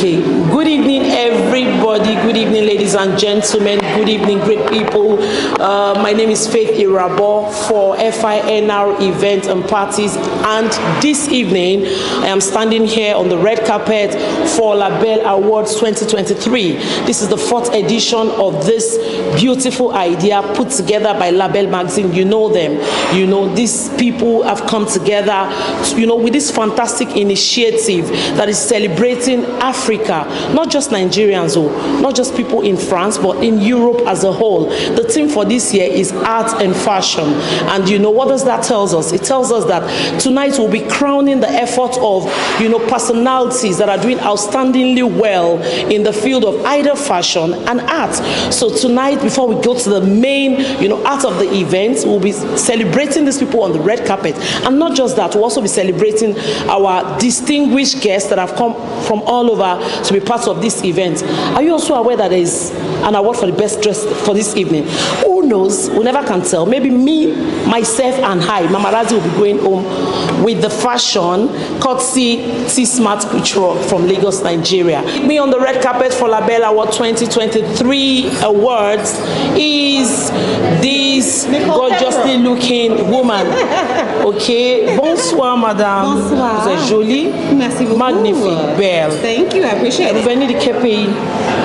Okay, good evening everybody, good evening ladies and gentlemen, good evening great people. My name is Faith Irabo for FINR event and parties, and this evening I am standing here on the red carpet for Label Awards 2023. This is the 4th edition of this beautiful idea put together by Label Magazine. You know them, you know these people have come together, you know, with this fantastic initiative that is celebrating Africa, not just Nigerians, not just people in France, but in Europe as a whole. The theme for this year is art and fashion. And you know, what does that tell us? It tells us that tonight we'll be crowning the effort of, you know, personalities that are doing outstandingly well in the field of either fashion and art. So tonight, before we go to the main, you know, art of the event, we'll be celebrating these people on the red carpet. And not just that, we'll also be celebrating our distinguished guests that have come from all over to be part of this event. Are you also aware that there is an award for the best dress for this evening? Who knows? We never can tell. Maybe me, myself, and Mama Razi will be going home with the fashion courtesy T-Smart Couture from Lagos, Nigeria. Me on the red carpet for Label Award 2023 awards is this gorgeously looking woman. Okay, bonsoir madame. Bonsoir. Vous êtes jolie. Merci beaucoup. Magnifique, belle. Thank you, I appreciate Vous it. venez de quel pays?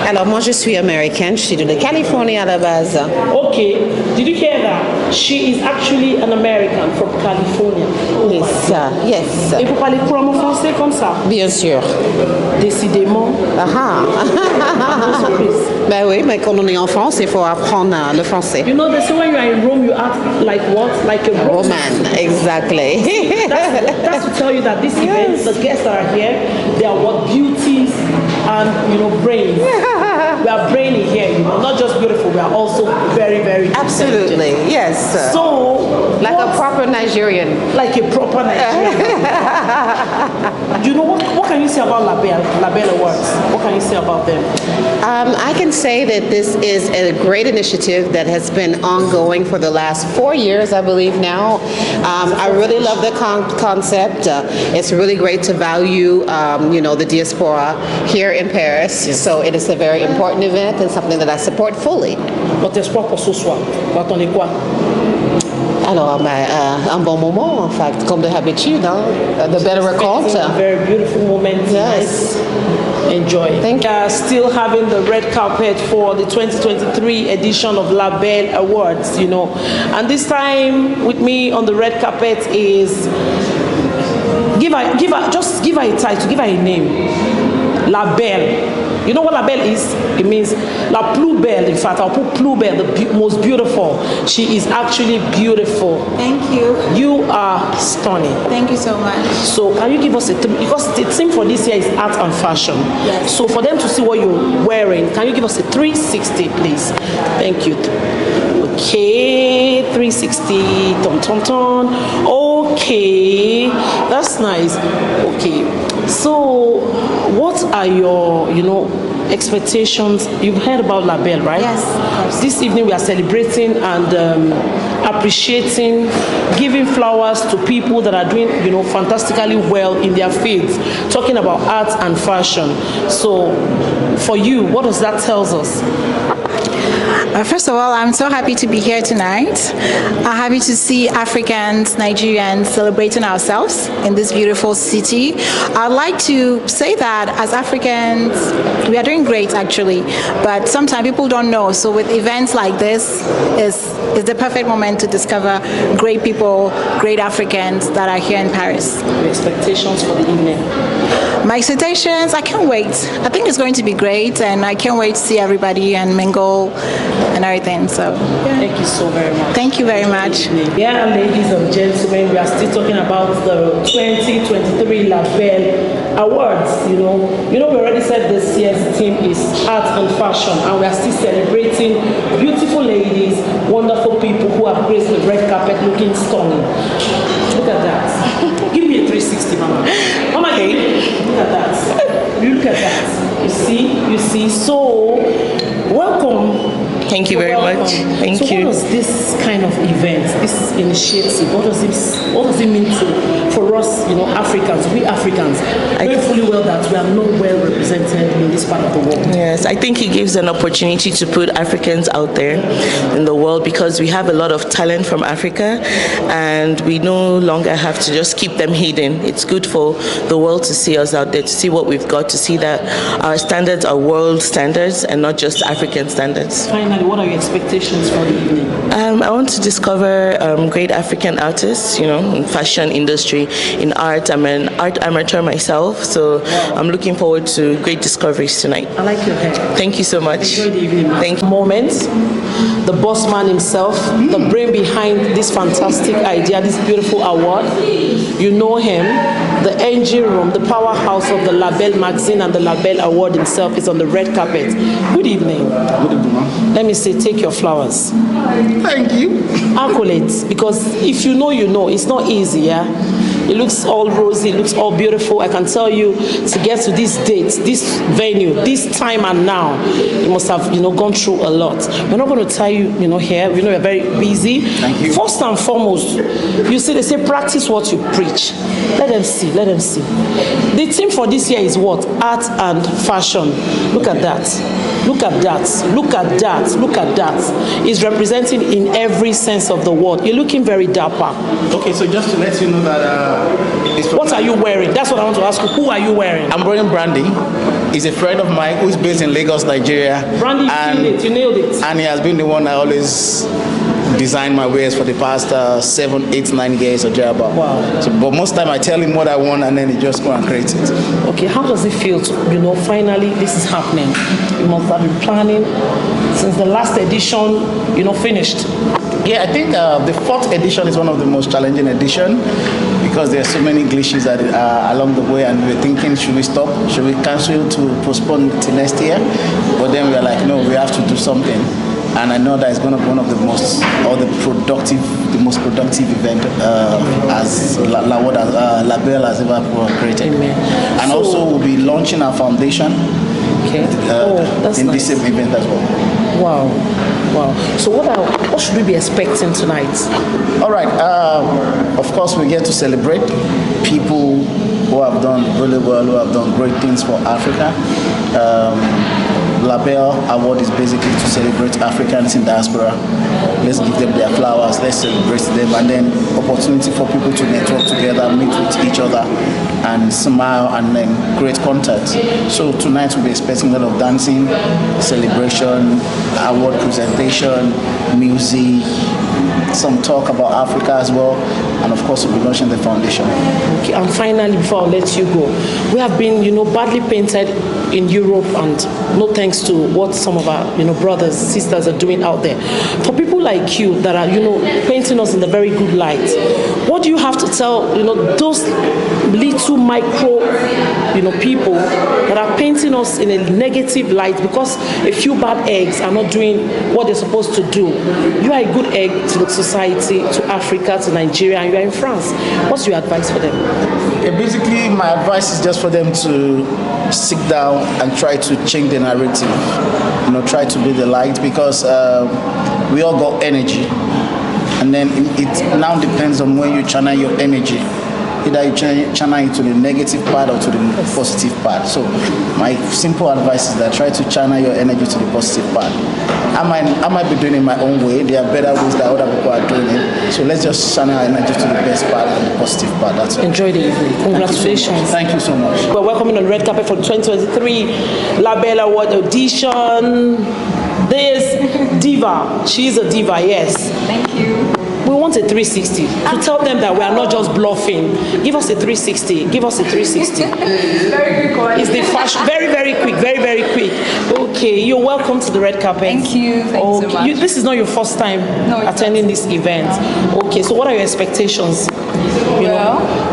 Alors moi je suis américaine, je suis de la Californie à la base. Okay, did you hear that? She is actually an American from California. Yes, yes. Et vous parlez couramment français comme ça? Bien sûr. Décidément. Ah Ben oui, mais quand on est en France, il faut apprendre le français. You know, they say when you are in Rome, you act like what? Like a Roman, exactly. That's to tell you that this event, the guests that are here, they are what beauties and, you know, brains. We are brainy here, you know, not just beautiful, we are also very, very Absolutely, yes. So, like a proper Nigerian. Like a proper Nigerian. You know, what can you say about Label Awards? What can you say about them? I can say that this is a great initiative that has been ongoing for the last 4 years, I believe now. I really love the concept. It's really great to value, you know, the diaspora here in Paris. Yes. So it is a very important event and something that I support fully. Votre espoir pour ce soir, vous attendez quoi? Alors, un bon moment, en fait, comme d'habitude, hein? The better récolte. A very beautiful moment. Yes. Enjoy. Thank you. We are still having the red carpet for the 2023 edition of Label Awards, you know. And this time with me on the red carpet is, just give her a title, give her a name. Label. You know what label is? It means la plus belle. In fact, I'll put plus belle, the most beautiful. She is actually beautiful. Thank you. You are stunning. Thank you so much. So can you give us because the theme for this year is art and fashion. Yes. So for them to see what you're wearing, can you give us a 360, please? Thank you. Okay, 360, ton. Okay, that's nice. Okay, so what are your, you know, expectations? You've heard about Label, right? Yes, of course. This evening we are celebrating and appreciating, giving flowers to people that are doing, you know, fantastically well in their fields, talking about art and fashion. So for you, what does that tell us? First of all, I'm so happy to be here tonight. I'm happy to see Africans, Nigerians celebrating ourselves in this beautiful city. I'd like to say that as Africans, we are doing great actually, but sometimes people don't know. So with events like this, is the perfect moment to discover great people, great Africans that are here in Paris. Your expectations for the evening? My expectations, I can't wait. I think it's going to be great, and I can't wait to see everybody and mingle and everything. So, yeah. Thank you so very much. Thank you very much. Yeah, ladies and gentlemen, we are still talking about the 2023 Label Awards. You know, we already said this year's theme is art and fashion, and we are still celebrating beautiful ladies, wonderful people who have graced the red carpet looking stunning. Look at that. Give me a 360, Mama. Mama, look at that. Look at that. You see. So, welcome. Thank you very much. Thank you. What does this kind of event, this initiative, what does it mean for us, Africans, we Africans, knowing fully well that we are not well represented in this part of the world? Yes, I think it gives an opportunity to put Africans out there in the world, because we have a lot of talent from Africa and we no longer have to just keep them hidden. It's good for the world to see us out there, to see what we've got, to see that our standards are world standards and not just African standards. Finally, what are your expectations for the evening? I want to discover great African artists, in fashion industry, in art. I'm an art amateur myself, so I'm looking forward to great discoveries tonight. I like your hair. Thank you so much. Enjoy the evening. Thank you. Moments, the boss man himself, the brain behind this fantastic idea, this beautiful award. You know him, the engine room, the powerhouse of the Label magazine and the Label award himself is on the red carpet. Good evening. Good evening, ma'am. Let me say, take your flowers. Thank you. Accolades, because if you know, it's not easy, yeah? It looks all rosy, it looks all beautiful. I can tell you, to get to this date, this venue, this time and now, you must have, gone through a lot. We're not going to tell you, here, we know you're very busy. Thank you. First and foremost, they say practice what you preach. Let them see. The theme for this year is what? Art and fashion. Look at that. Look at that. Look at that. Look at that. It's representing in every sense of the word. You're looking very dapper. Okay, so just to let you know that what are you wearing? That's what I want to ask you. Who are you wearing? I'm wearing Brandy. He's a friend of mine who's based in Lagos, Nigeria. Brandy, you nailed it. And he has been the one I always designed my wares for the past 7, 8, 9 years or thereabout. Wow. So, but most time I tell him what I want and then he just go and create it. Okay, how does it feel to, finally this is happening? You must have been planning since the last edition, finished. Yeah, I think the 4th edition is one of the most challenging editions because there are so many glitches along the way, and we were thinking, should we stop? Should we cancel to postpone till next year? But then we are like, no, we have to do something. And I know that it's going to be one of the most productive event as Label has ever created. Amen. And also we'll be launching our foundation that's in nice. this same event as well. Wow. So what should we be expecting tonight? All right. Of course, we get to celebrate people who have done really well, who have done great things for Africa. Label Award is basically to celebrate Africans in diaspora. Let's give them their flowers, let's celebrate them, and then opportunity for people to network together, meet with each other, and smile, and then create contact. So tonight we'll be expecting a lot of dancing, celebration, award presentation, music, some talk about Africa as well, and of course we'll be launching the foundation. Okay, and finally, before I let you go, we have been, badly painted in Europe, and no thanks to what some of our, brothers, sisters are doing out there. For people like you that are, painting us in a very good light, what do you have to tell, those little micro, people that are painting us in a negative light because a few bad eggs are not doing what they're supposed to do? You are a good egg to the society, to Africa, to Nigeria, and you are in France. What's your advice for them? Basically, my advice is just for them to sit down and try to change the narrative. Try to be the light, because we all got energy, and then it now depends on where you channel your energy. Either you channel it to the negative part or to the positive part. So my simple advice is that try to channel your energy to the positive part. I might be doing it in my own way. There are better ways that other people are doing it. So let's just channel our energy to the best part and the positive part. That's all. Enjoy the evening. Congratulations. Thank you so much. We're welcoming on the red carpet for the 2023 Label Award audition. There's Diva. She's a diva, yes. Thank you. We want a 360 to tell them that we are not just bluffing. Give us a 360. Give us a 360. Very quick one. It's the fashion. Very, very quick. Very, very quick. Okay, you're welcome to the red carpet. Thank you. Thank you so much. This is not your first time attending this event. Okay, so what are your expectations?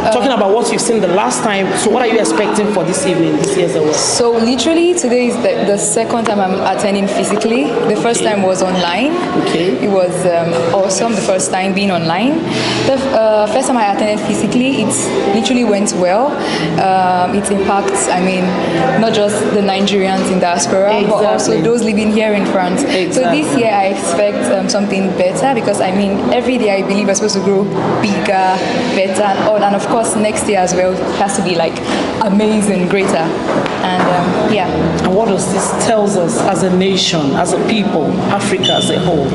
Talking about what you've seen the last time. So what are you expecting for this evening, this year's award? So literally today is the second time I'm attending physically. The first time was online. Okay. It was awesome, the first time being online. The first time I attended physically, it literally went well. It impacts, not just the Nigerians in diaspora, but also those living here in France. Exactly. So this year I expect something better, because every day I believe we're supposed to grow bigger, better, better and of course next year as well has to be like amazing, greater. And yeah. And what does this tells us as a nation, as a people, Africa as a whole?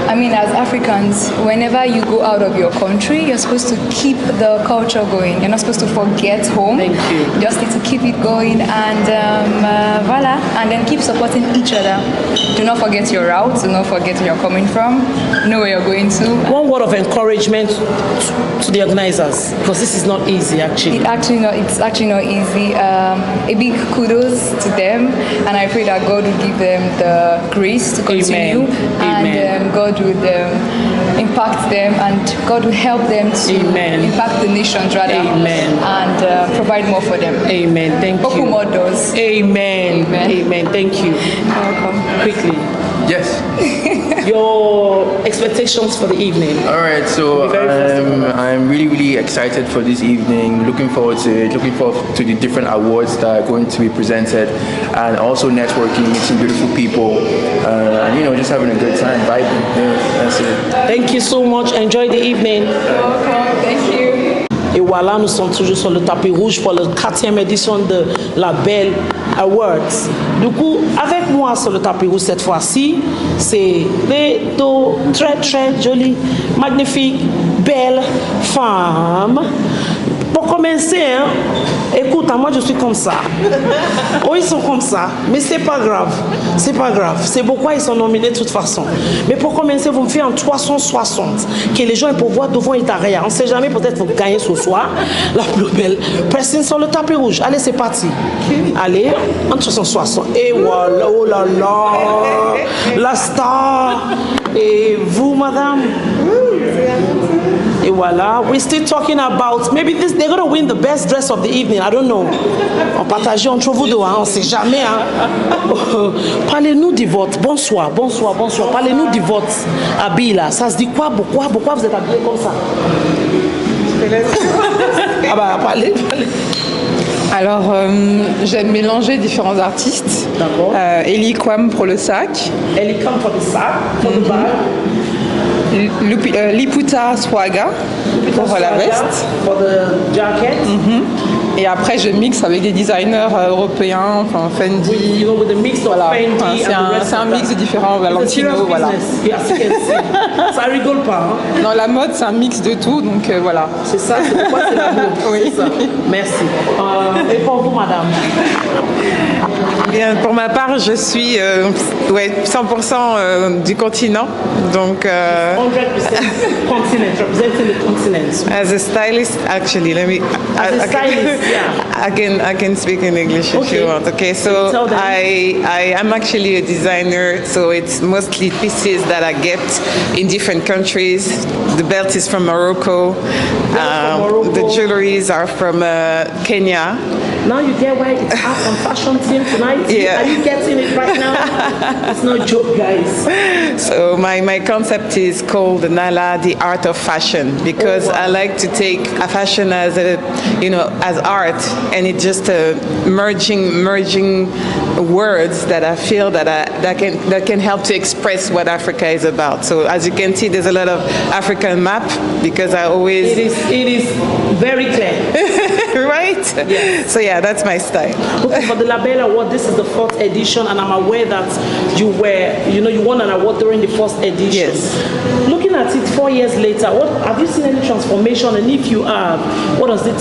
I mean, as Africans, whenever you go out of your country, you're supposed to keep the culture going. You're not supposed to forget home. Thank you. You just need to keep it going and voila, and then keep supporting each other. Do not forget your route. Do not forget where you're coming from. Know where you're going to. One word of encouragement to the organizers, because this is not easy actually. It's actually not easy. A big kudos to them, and I pray that God will give them the grace to continue, and God would impact them, and God will help them to impact the nations rather, and provide more for them. Amen. Thank you. Open more doors. Amen. Amen. Thank you. You're welcome. Quickly. Yes. Your expectations for the evening. All right, so I'm really excited for this evening. Looking forward to it. Looking forward to the different awards that are going to be presented, and also networking, meeting beautiful people, and just having a good time, vibing. Yeah, that's it. Thank you so much. Enjoy the evening. You're welcome. Thank you. Et voilà, nous sommes toujours sur le tapis rouge pour la 4e édition de la Belle Awards. Du coup, avec moi sur le tapis rouge cette fois-ci, c'est des très jolies, magnifiques, belles femmes. Pour commencer, écoute, moi je suis comme ça. Oh, ils sont comme ça, mais c'est pas grave. C'est pas grave. C'est pourquoi ils sont nominés de toute façon. Mais pour commencer, vous me faites en 360. Que les gens peuvent voir devant Italia. On ne sait jamais, peut-être vous gagnez ce soir la plus belle personne sur le tapis rouge. Allez, c'est parti. Allez, en 360. Et voilà, oh là là, la star. Et vous, madame? Et voilà, we're still talking about maybe they're going to win the best dress of the evening. I don't know. On partage entre vous deux, hein, on ne sait jamais. Hein. Parlez-nous du vote. Bonsoir. Parlez-nous du vote. Habillé là, ça se dit quoi? Pourquoi vous êtes habillé comme ça? Ah bah, parlez. Alors, j'aime mélanger différents artistes. D'accord. Eli Kwam pour le sac. Eli Kwam pour le sac, pour le bal. Liputa Swaga pour la veste. Pour the jacket. Et après, je mixe avec des designers européens, enfin Fendi. With the mix of voilà. Fendi C'est un mix de différents Valentino. Voilà. Ça rigole pas. Hein? Dans la mode, c'est un mix de tout, donc voilà. C'est ça, c'est pourquoi c'est la mode. Oui. Ça. Merci. Et pour vous, madame? Bien, pour ma part, je suis 100% du continent, donc 100% continent, representing the continent. as a stylist, actually, I can speak in English if you want. Okay, so I am actually a designer, so it's mostly pieces that I get in different countries. The belt is from Morocco. The jewelries are from Kenya. Now you get why it's out on fashion team tonight? Yeah. Are you getting it right now? It's no joke, guys. So my concept is called Nala, the art of fashion, because I like to take a fashion as as art, and it's just merging words that I feel that can help to express what Africa is about. So as you can see, there's a lot of African map because I always it is very clear. right? Yes. So yeah, that's my style. Okay, for the Labella Award, this is the 4th edition, and I'm aware that you won an award during the 1st edition. Yes. Looking at it 4 years later, have you seen any transformation? And if you have, what does it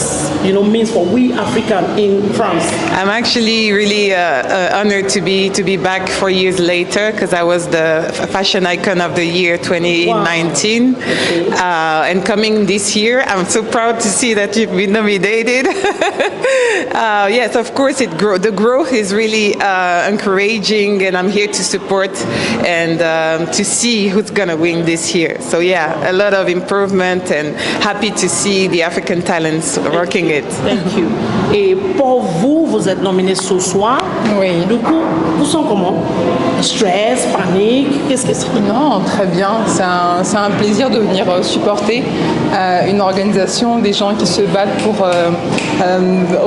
means for we African in France? I'm actually really honored to be back 4 years later, because I was the fashion icon of the year 2019. Wow. Okay. And coming this year, I'm so proud to see that you've been nominated. Yes, of course, the growth is really encouraging, and I'm here to support and to see who's going to win this year. So yeah, a lot of improvement, and happy to see the African talents working it. Thank you. Et pour vous, vous êtes nominé ce soir. Oui. Du coup, vous sentez comment? Stress, panique? Qu'est-ce que c'est? Non, très bien. C'est un plaisir de venir supporter une organisation, des gens qui se battent pour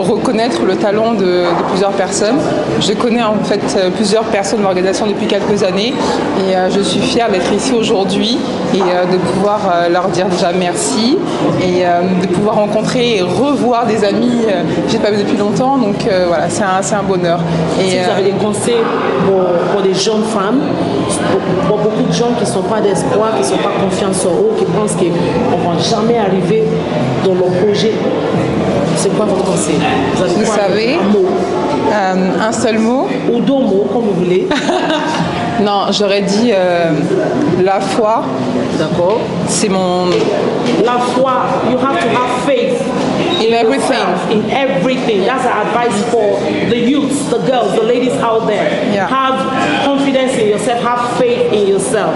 reconnaître le talent de plusieurs personnes. Je connais en fait plusieurs personnes de l'organisation depuis quelques années et je suis fière d'être ici aujourd'hui et de pouvoir leur dire déjà merci et de pouvoir rencontrer et revoir des amis que je n'ai pas vus depuis longtemps. Donc voilà, c'est un bonheur. Et, si vous avez des conseils pour des jeunes femmes, pour beaucoup de gens qui ne sont pas d'espoir, qui ne sont pas confiance en eux, qui pensent qu'on ne va jamais arriver dans leur projet, c'est quoi votre conseil? Vous savez, un mot? Un seul mot? Ou deux mots, comme vous voulez. Non, j'aurais dit la foi. D'accord. C'est mon... La foi, you have to have faith. In everything. In everything. That's our advice for the youths, the girls, the ladies out there. Yeah. Have confidence in yourself, have faith in yourself.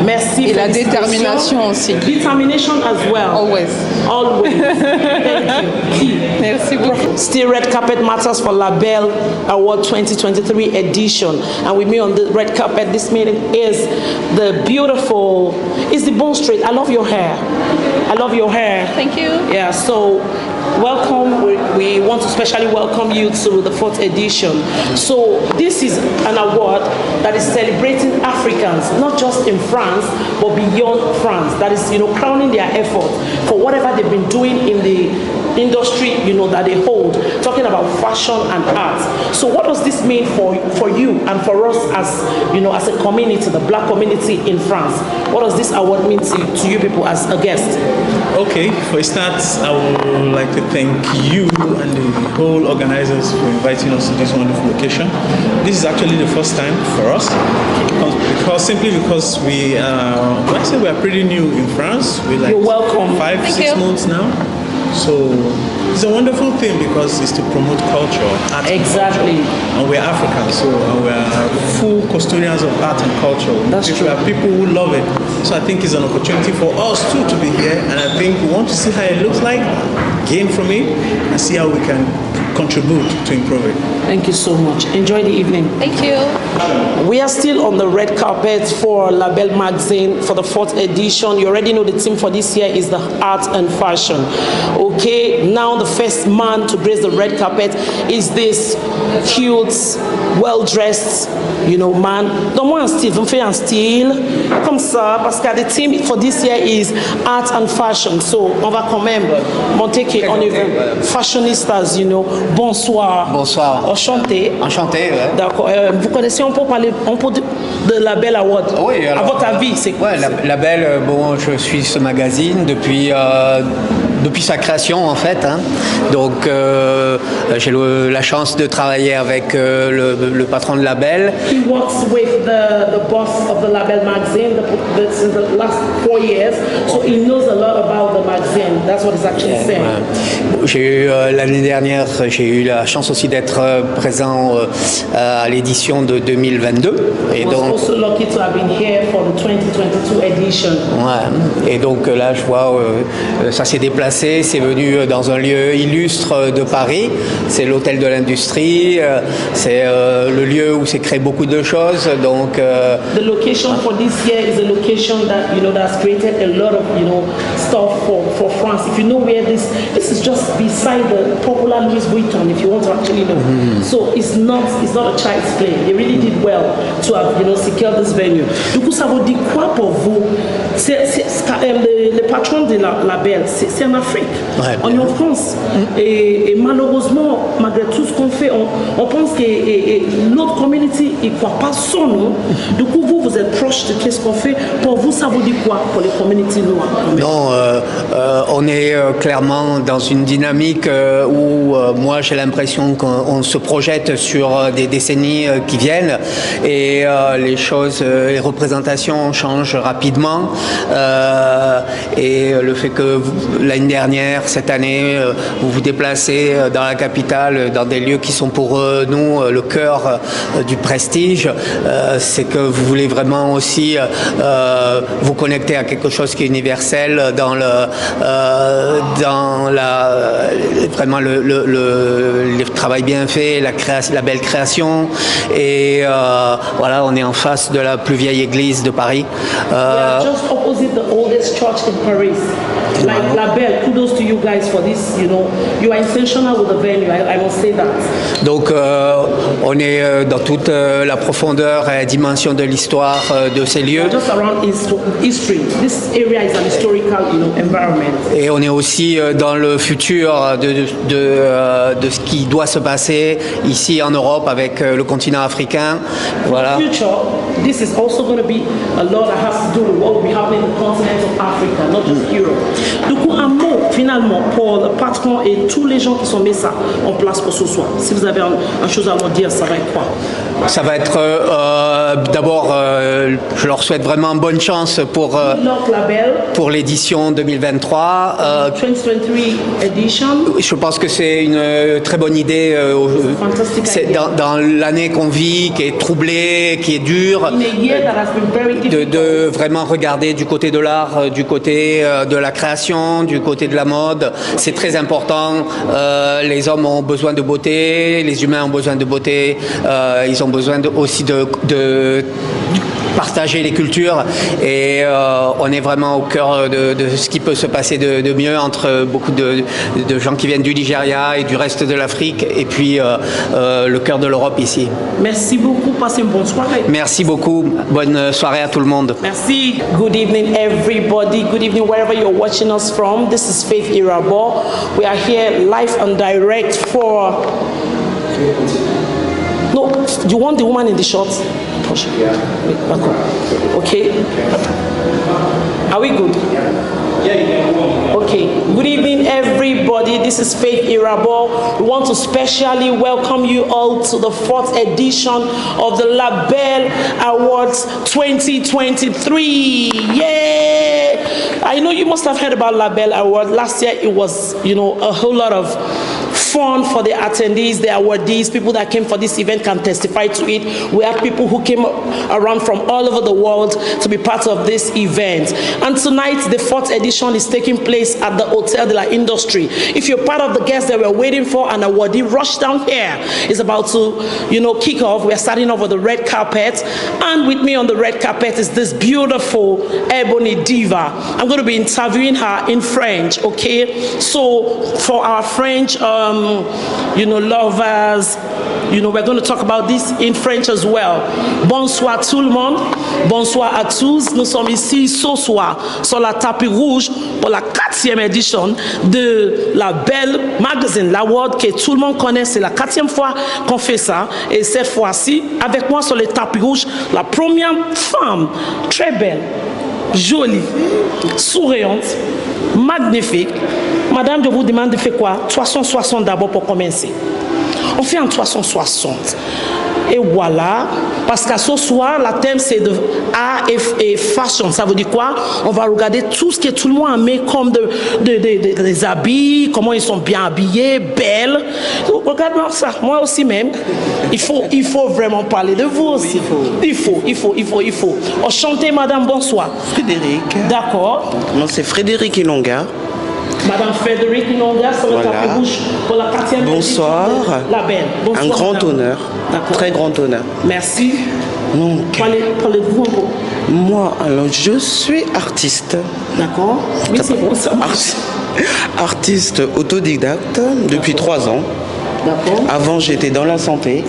Merci. Et la détermination aussi. Determination as well. Always. Always. Thank you. Merci beaucoup. Still Red Carpet Matters for Label Award 2023 edition. And with me on the red carpet this meeting is the beautiful, is the Bone Street. I love your hair. I love your hair. Thank you. Yeah, so welcome. We want to specially welcome you to the 4th edition. So this is an award that is celebrating Africans, not just in France, but beyond France. That is, crowning their effort for whatever they've been doing in the industry, that they hold, talking about fashion and art. So what does this mean for you and for us as a community, the black community in France? What does this award mean to you people as a guest? Okay, for a start, I would like to thank you and the whole organizers for inviting us to this wonderful location. This is actually the first time for us, because we are pretty new in France. We're like You're welcome. 5-6 months now. So it's a wonderful thing because it's to promote culture, art. Exactly. And we're Africans, so we're full custodians of art and culture. That's true. We are people who love it. So I think it's an opportunity for us too to be here, and I think we want to see how it looks like, gain from it, and see how we can contribute to improve it. Thank you so much. Enjoy the evening. Thank you. We are still on the red carpet for Label Magazine for the 4th edition. You already know the theme for this year is the art and fashion. Okay, now the first man to grace the red carpet is this cute, well-dressed, man. Don't want Steve, and style, comme ça, parce que the theme for this year is art and fashion. So, on va quand même monter qu'on est fashionistas, Bonsoir. Bonsoir. Enchanté. Enchanté, ouais. D'accord. Vous connaissez, on peut parler de Label Award. Oui, alors, à votre avis, c'est quoi? Ouais, Label, je suis ce magazine depuis sa création en fait. Donc j'ai la chance de travailler avec le patron de Label. He works with the boss of the Label magazine in the last 4 years, so he knows a lot about the magazine. That's what he's actually saying. Ouais. J'ai eu l'année dernière, j'ai eu la chance aussi d'être présent à l'édition de 2022. Et donc, also lucky to have been here for the 2022 edition. Ouais. Et donc là, je vois, ça s'est déplacé, c'est venu dans un lieu illustre de Paris. C'est l'hôtel de l'industrie. C'est le lieu où s'est créé beaucoup de choses. Donc, the location for this year is a location that that's created a lot of stuff for France. If you know where this is just beside the popular Louis Vuitton. If you want to actually know, so it's not a child's play. They really did well to have secured this venue. Du coup, ça vous dit quoi pour vous? Le patron de Label, c'est en Afrique, on est en France. Et malheureusement, malgré tout ce qu'on fait, on pense que notre communauté ne croit pas son nom. Du coup, vous êtes proche de ce qu'on fait. Pour vous, ça vous dit quoi pour les communautés noires? Non, on est clairement dans une dynamique où moi j'ai l'impression qu'on se projette sur des décennies qui viennent et les choses, les représentations changent rapidement et le fait que l'année dernière, cette année, vous vous déplacez dans la capitale, dans des lieux qui sont pour nous le cœur du prestige, c'est que vous voulez vraiment aussi vous connecter à quelque chose qui est universel dans vraiment le travail bien fait, la belle création et voilà, on est en face de la plus vieille église de Paris. Just opposite the oldest church in Paris. Like Label, kudos to you guys for this. You know, you are intentional with the venue. I must say that. Donc on est dans toute la profondeur et la dimension de l'histoire de ces lieux. Just around history. This area is an historical, environment. Et on est aussi dans le futur de ce qui doit se passer ici en Europe avec le continent africain. Voilà. In the future, this is also going to be a lot that has to do with what will be happening in the continent of Africa, not just Europe. Du coup, un mot finalement pour le patron et tous les gens qui sont mis ça en place pour ce soir. Si vous avez une chose à leur dire, ça va être quoi? Ça va être d'abord, je leur souhaite vraiment bonne chance pour l'édition 2023. 2023 edition. Je pense que c'est une très bonne idée. C'est dans l'année qu'on vit, qui est troublée, qui est dure, de vraiment regarder du côté de l'art, du côté de la création, du côté de la mode. C'est très important. Les hommes ont besoin de beauté, les humains ont besoin de beauté. Ils ont besoin aussi de partager les cultures et on est vraiment au cœur de ce qui peut se passer de mieux entre beaucoup de gens qui viennent du Nigeria et du reste de l'Afrique et puis le cœur de l'Europe ici. Merci beaucoup, passez une bonne soirée. Merci beaucoup, bonne soirée à tout le monde. Merci. Good evening everybody, good evening wherever you're watching us from. This is Faith Irabo. We are here live and direct for... No, you want the woman in the shorts? Yeah. Okay. Are we good? Yeah. Okay. Good evening, everybody. This is Faith Irabo. We want to specially welcome you all to the 4th edition of the Label Awards 2023. Yeah. I know you must have heard about Label Awards. Last year it was, a whole lot of fun for the attendees, the awardees, people that came for this event can testify to it. We have people who came around from all over the world to be part of this event. And tonight, the 4th edition is taking place at the Hotel de la Industrie. If you're part of the guests that we're waiting for, an awardee, rush down here. It's about to, kick off. We're starting off with the red carpet. And with me on the red carpet is this beautiful ebony diva. I'm going to be interviewing her in French, okay? So for our French lovers, we're going to talk about this in French as well. Bonsoir tout le monde, bonsoir à tous. Nous sommes ici ce soir sur la tapis rouge pour la 4e édition de la Belle Magazine, l'award que tout le monde connaît. C'est la 4e fois qu'on fait ça. Et cette fois-ci, avec moi sur le tapis rouge, la première femme très belle, jolie, souriante, magnifique. Madame, je vous demande de faire quoi? 360 d'abord pour commencer. On fait en 360. Et voilà, parce qu'à ce soir, la thème c'est de art et fashion. Ça veut dire quoi? On va regarder tout ce que tout le monde met comme des habits, comment ils sont bien habillés, belles. Regarde-moi ça, moi aussi même. Il faut vraiment parler de vous aussi. Il faut. Enchantée, madame, bonsoir. Frédéric. D'accord. Moi, c'est Frédéric Ilonga. Madame Frédéric Ilonga, sur le tapis rouge pour la 4e Bonsoir. La Belle. Bonsoir. Un grand madame. honneur. Très grand honneur. Merci. Donc, parlez-vous un peu. Moi, alors, je suis artiste. D'accord. Oui, c'est bon, ça marche. Artiste autodidacte depuis 3 ans. D'accord. Avant, j'étais dans la santé.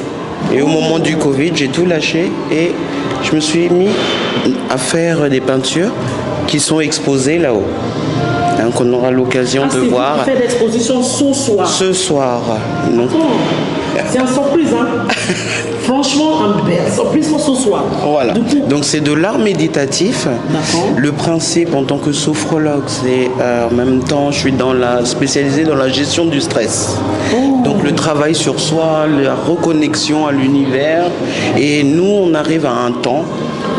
Et au moment du Covid, j'ai tout lâché et je me suis mis à faire des peintures qui sont exposées là-haut. Qu'on aura l'occasion de voir. Vous faites l'exposition ce soir. Ce soir. C'est une surprise, hein. Franchement, une belle surprise pour ce soir. Voilà. Donc c'est de l'art méditatif. Le principe en tant que sophrologue, c'est en même temps, je suis spécialisée dans la gestion du stress. Donc le travail sur soi, la reconnexion à l'univers. Et nous, on arrive à un temps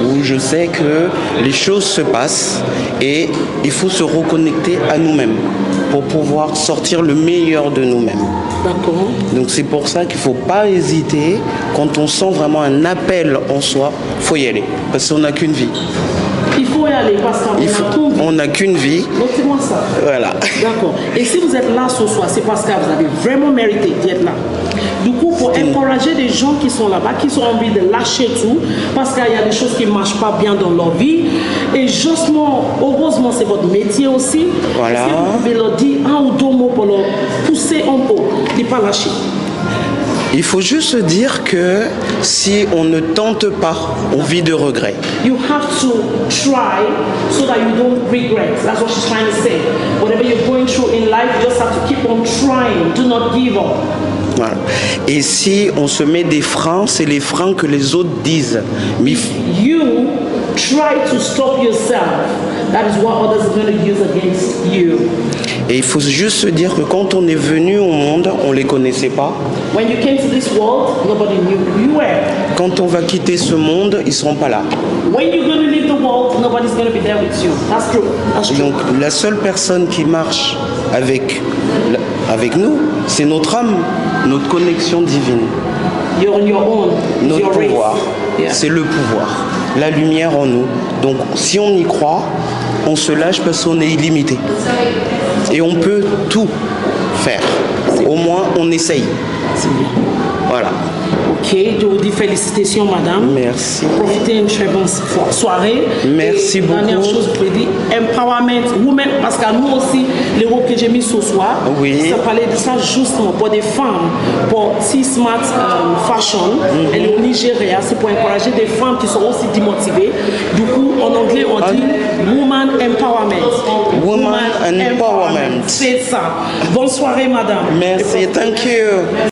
où je sais que les choses se passent et il faut se reconnecter à nous-mêmes pour pouvoir sortir le meilleur de nous-mêmes. D'accord. Donc c'est pour ça qu'il ne faut pas hésiter. Quand on sent vraiment un appel en soi, il faut y aller. Parce qu'on n'a qu'une vie. Il faut y aller parce on n'a qu'une vie. Notez-moi ça. Voilà. D'accord. Et si vous êtes là ce soir, c'est parce que vous avez vraiment mérité d'être là. Du coup, pour encourager des gens qui sont là-bas, qui ont envie de lâcher tout, parce qu'il y a des choses qui ne marchent pas bien dans leur vie, Et justement, heureusement, c'est votre métier aussi. Voilà. Est-ce que vous pouvez leur dire un ou deux mots pour leur pousser en haut, de ne pas lâcher? Il faut juste dire que si on ne tente pas, on vit de regrets. You have to try so that you don't regret. That's what she's trying to say. Whatever you're going through in life, you just have to keep on trying. Do not give up. Voilà. Et si on se met des freins, c'est les freins que les autres disent. Mais you try to stop yourself. That is what others are going to use against you. Et il faut juste se dire que quand on est venu au monde, on ne les connaissait pas. When you came to this world, nobody knew who you were. Quand on va quitter ce monde, ils ne seront pas là. When you're going to leave the world, nobody's going to be there with you. That's true. That's true. Donc la seule personne qui marche avec nous, c'est notre âme, notre connexion divine. You're on your own. Notre your pouvoir. Yeah. C'est le pouvoir. La lumière en nous. Donc si on y croit, on se lâche parce qu'on est illimité. Et on peut tout faire. Au moins, on essaye. Voilà. Ok, je vous dis félicitations, madame. Merci. Profitez d'une très bonne soirée. Merci beaucoup. Dernière chose, je peux dire, empowerment women, parce qu'à nous aussi, les rôles que j'ai mis ce soir, oui. ça parlait de ça justement pour des femmes, pour T-Smart Fashion, elle est au Nigeria, c'est pour encourager des femmes qui sont aussi démotivées. Du coup, en anglais, on dit Woman Empowerment. Woman Empowerment. C'est ça. Bonne soirée, madame. Merci, thank you.